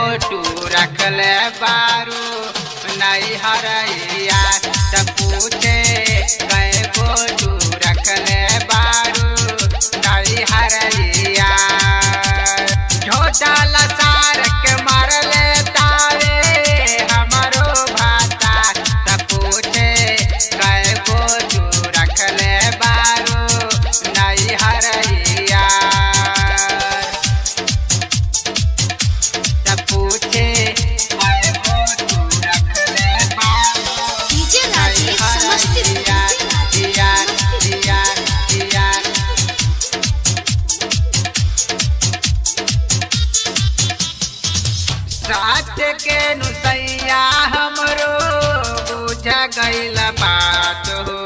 रखले बारू नहीं हरैया त पूछे गए को तू रखले बारू नहीं हरैया झोटा लसार के मारले तारे हमारो भाता त पूछे गए को तू रखले बारू नहीं हरैया रात के नुसैया हमरो बुझ गईल बात हो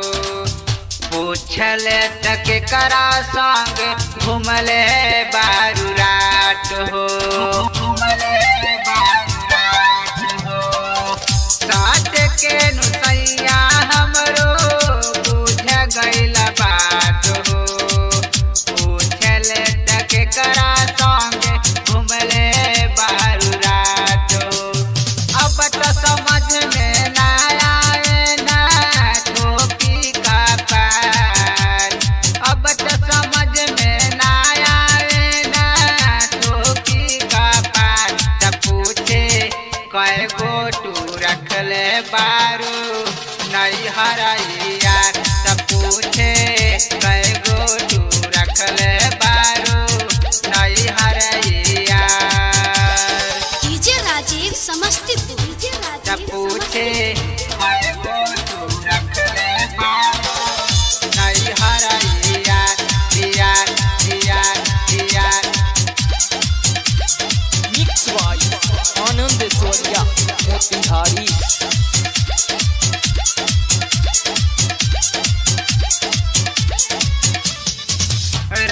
पूछले तक करा संग घूमले बारू रात हो घूमले बारू रात हो रात के नुसैया हमरो बुझ गईल बात हो पूछले तक करा संग घूमले बारू समझ में ना आए ना टोपी का पार अब तो समझ में ना आए ना टोपी का पार तब पूछे कई गो तू रखले बारू नहीं हरैया तब पूछे कई गो तू रखले बारू नहीं हरैया समस्तीपुर पूछे को तू रखले नहीं हरैया दिया दिया दिया मिक्स वाई आनंद सोनिया मोतिहारी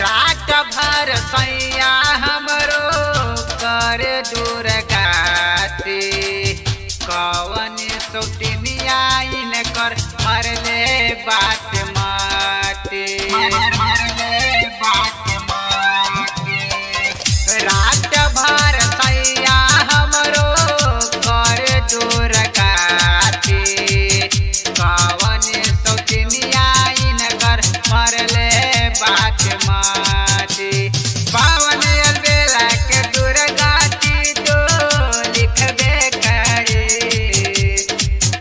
रात भर सैया हमरो कर दूर गाते कवन सोटिनिया इन कर मरले बात माते मरले बात माते रात भर सैया हमरो कर दूर गाते कवन सोटिनिया इन कर मरले बात माते पावन अलबेला के दुर्गाती तो लिखबे करे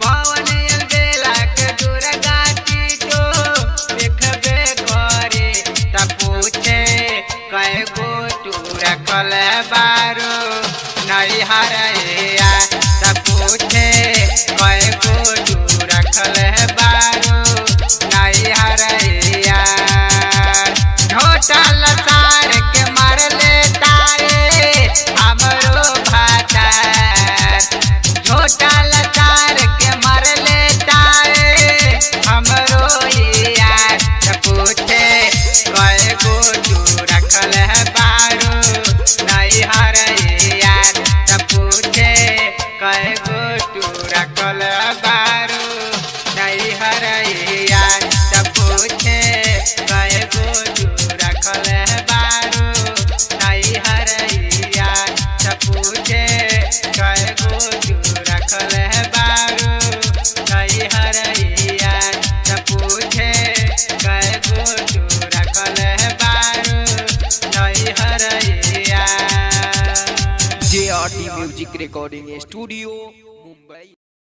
पावन अलबेला के दुर्गाती तो लिखबे करे तब पूछे कई गो तू रखले बारू नहीं हरैया तब पूछे कई गो तू रखले बारू नहीं हरैया झोटा लसार के मारले तारे हमरो भाता झोटा लसार के मारले तारे हमरो यार पूछे कई गो तू रखले बारू नहीं हरैया पूछे कई गो तू रखले बारू नहीं हरैया पूछे कई गो तू रखले बारू नहीं हरैया पूछे कई गो तू रखले बारू नहीं हरैया पूछे कई गो तू रखले बारू नहीं Haraiya JRT music recording studio Mumbai.